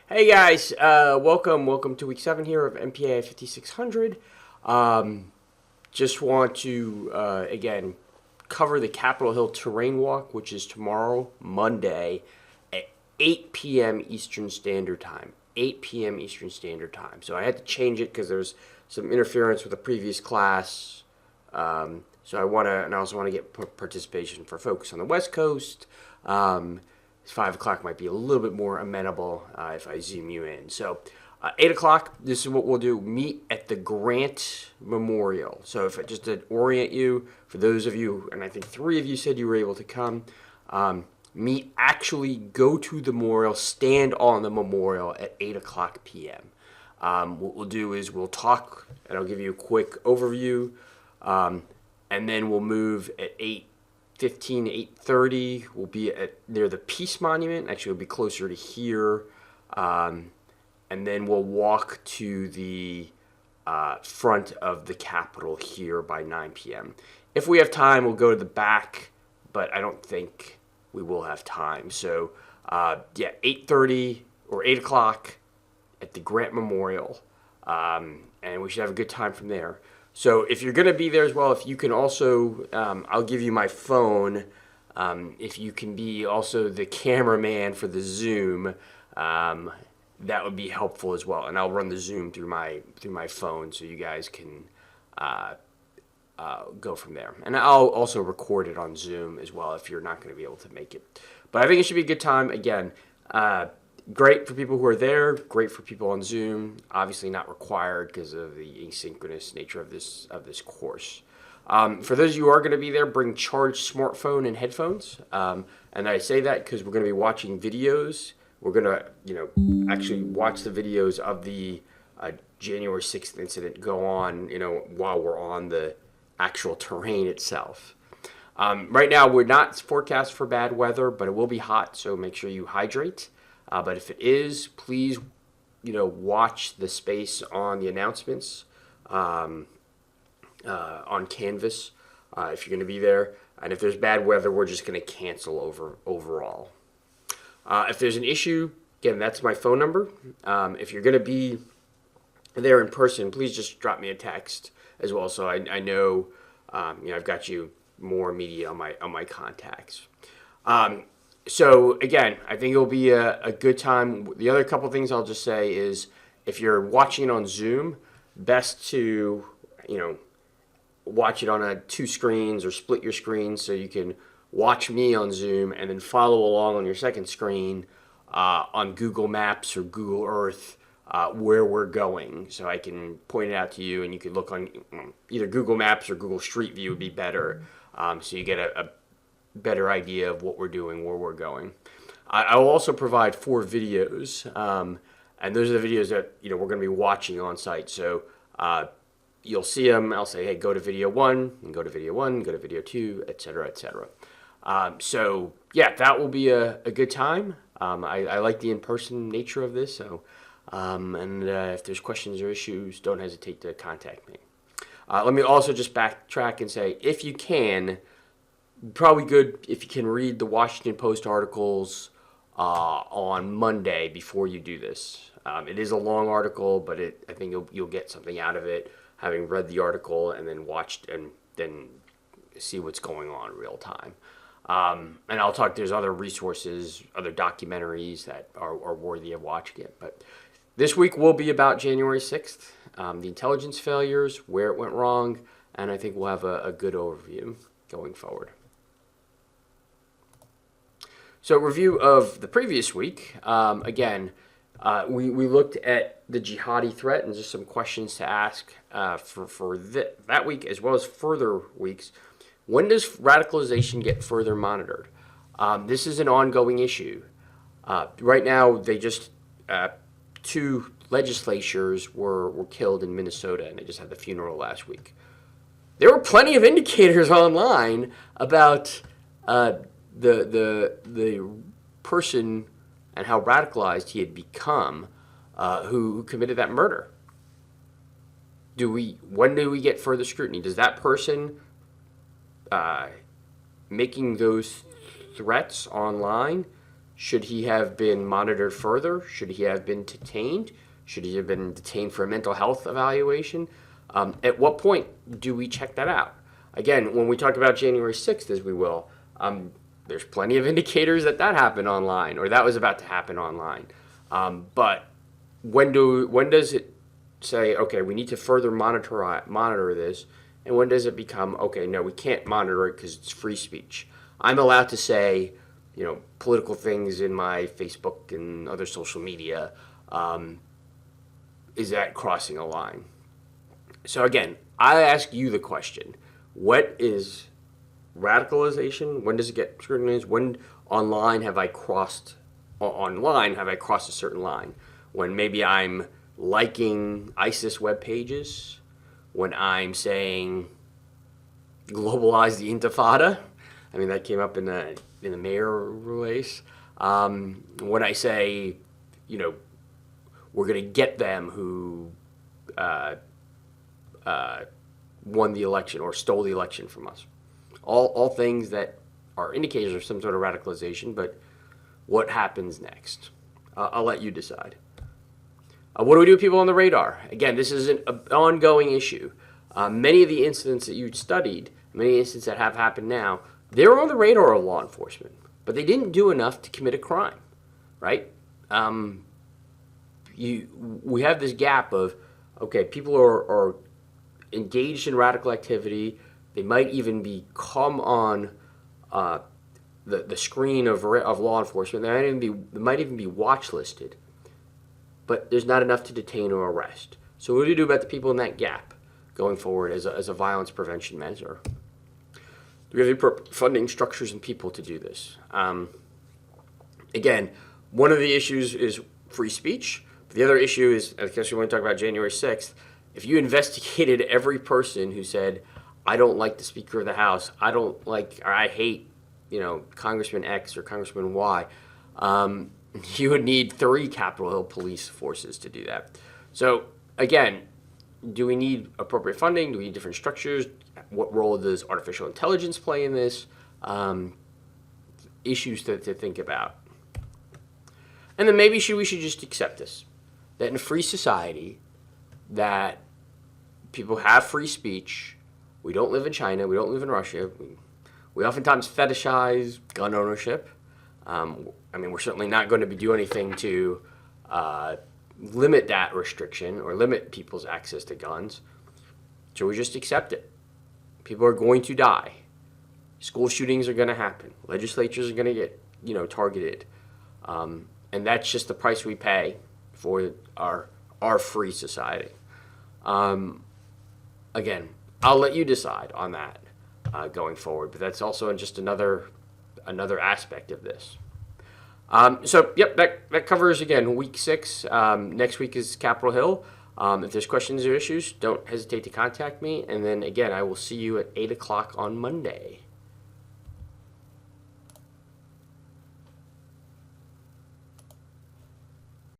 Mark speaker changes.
Speaker 1: Hey guys, welcome to week 7 here of Mpai 5600. Just want to again cover the Capitol Hill Terrain Walk, which is tomorrow, Monday, at 8 p.m. Eastern Standard Time. 8 p.m. Eastern Standard Time. So I had to change it because there's some interference with the previous class. So I also want to get participation for folks on the West Coast. 5 o'clock might be a little bit more amenable if I zoom you in. So 8 o'clock, this is what we'll do. Meet at the Grant Memorial. So if I just to orient you, for those of you, and I think 3 of you said you were able to come, actually go to the memorial, stand on the memorial at 8 o'clock p.m. What we'll do is we'll talk, and I'll give you a quick overview, and then we'll move at 8:15, 8:30. We'll be near the Peace Monument. Actually, we'll be closer to here. And then we'll walk to the front of the Capitol here by 9 p.m. If we have time, we'll go to the back, but I don't think we will have time. So, 8:30 or 8 o'clock at the Grant Memorial. And we should have a good time from there. So if you're going to be there as well, if you can also, I'll give you my phone. If you can be also the cameraman for the Zoom, that would be helpful as well. And I'll run the Zoom through my phone so you guys can go from there. And I'll also record it on Zoom as well if you're not going to be able to make it. But I think it should be a good time. Again, great for people who are there, great for people on Zoom. Obviously not required because of the asynchronous nature of this course. For those of you who are going to be there, bring charged smartphone and headphones. And I say that because we're going to be watching videos. We're going to, actually watch the videos of the January 6th incident go on, while we're on the actual terrain itself. Right now, we're not forecast for bad weather, but it will be hot, so make sure you hydrate. But if it is, please, watch the space on the announcements on Canvas if you're going to be there. And if there's bad weather, we're just going to cancel overall. If there's an issue, again, that's my phone number. If you're going to be there in person, please just drop me a text as well, so I know, I've got you more immediate on my contacts. So again, I think it'll be a good time. The other couple things I'll just say is, if you're watching it on Zoom, best to watch it on 2 screens or split your screens so you can watch me on Zoom and then follow along on your second screen on Google Maps or Google Earth where we're going. So I can point it out to you, and you can look on either Google Maps or Google Street View would be better, so you get a better idea of what we're doing, where we're going. I will also provide 4 videos, and those are the videos that we're going to be watching on site. So you'll see them. I'll say, hey, go to video 1, and go to video 1, go to video 2, etc., etc. So yeah, that will be a good time. I like the in-person nature of this. So, if there's questions or issues, don't hesitate to contact me. Let me also just backtrack and say, if you can, probably good if you can read the Washington Post articles on Monday before you do this. It is a long article, but I think you'll get something out of it, having read the article and then watched and then see what's going on in real time. And I'll talk, there's other resources, other documentaries that are worthy of watching it. But this week will be about January 6th, the intelligence failures, where it went wrong, and I think we'll have a good overview going forward. So, review of the previous week. Again, we looked at the jihadi threat and just some questions to ask for that week, as well as further weeks. When does radicalization get further monitored? This is an ongoing issue. Right now, they just 2 legislatures were killed in Minnesota, and they just had the funeral last week. There were plenty of indicators online about the person and how radicalized he had become, who committed that murder. When do we get further scrutiny? Does that person making those threats online, Should he have been monitored further? Should he have been detained? Should he have been detained for a mental health evaluation? At what point do we check that out? Again, when we talk about January 6th, as we will, there's plenty of indicators that happened online, or that was about to happen online. But when does it say, okay, we need to further monitor this, and when does it become, okay, no, we can't monitor it because it's free speech? I'm allowed to say, political things in my Facebook and other social media. Is that crossing a line? So again, I ask you the question: what is radicalization? When does it get scrutinized? When online have I crossed a certain line? When maybe I'm liking ISIS web pages, when I'm saying globalize the intifada. I mean, that came up in the mayor race. When I say, we're going to get them who won the election or stole the election from us. All things that are indicators of some sort of radicalization, but what happens next? I'll let you decide. What do we do with people on the radar? Again, this is an ongoing issue. Many of the incidents that you studied, many incidents that have happened now, they're on the radar of law enforcement, but they didn't do enough to commit a crime, right? We have this gap of, okay, people are engaged in radical activity. They might even come on the screen of law enforcement. They might even be watch listed, but there's not enough to detain or arrest. So what do you do about the people in that gap going forward as a violence prevention measure? Do we have the appropriate funding, structures, and people to do this? Again, one of the issues is free speech. But the other issue is, I guess we want to talk about January 6th. If you investigated every person who said, I don't like the Speaker of the House, or I hate, Congressman X or Congressman Y, you would need 3 Capitol Hill police forces to do that. So again, do we need appropriate funding? Do we need different structures? What role does artificial intelligence play in this? Issues to think about. And then maybe we should just accept this, that in a free society, that people have free speech. We don't live in China. We don't live in Russia. We oftentimes fetishize gun ownership. We're certainly not going to do anything to limit that restriction or limit people's access to guns. So we just accept it. People are going to die. School shootings are going to happen. Legislatures are going to get, targeted. And that's just the price we pay for our free society. Again, I'll let you decide on that going forward, but that's also just another aspect of this. That covers, again, week 6. Next week is Capitol Hill. If there's questions or issues, don't hesitate to contact me. And then, again, I will see you at 8 o'clock on Monday.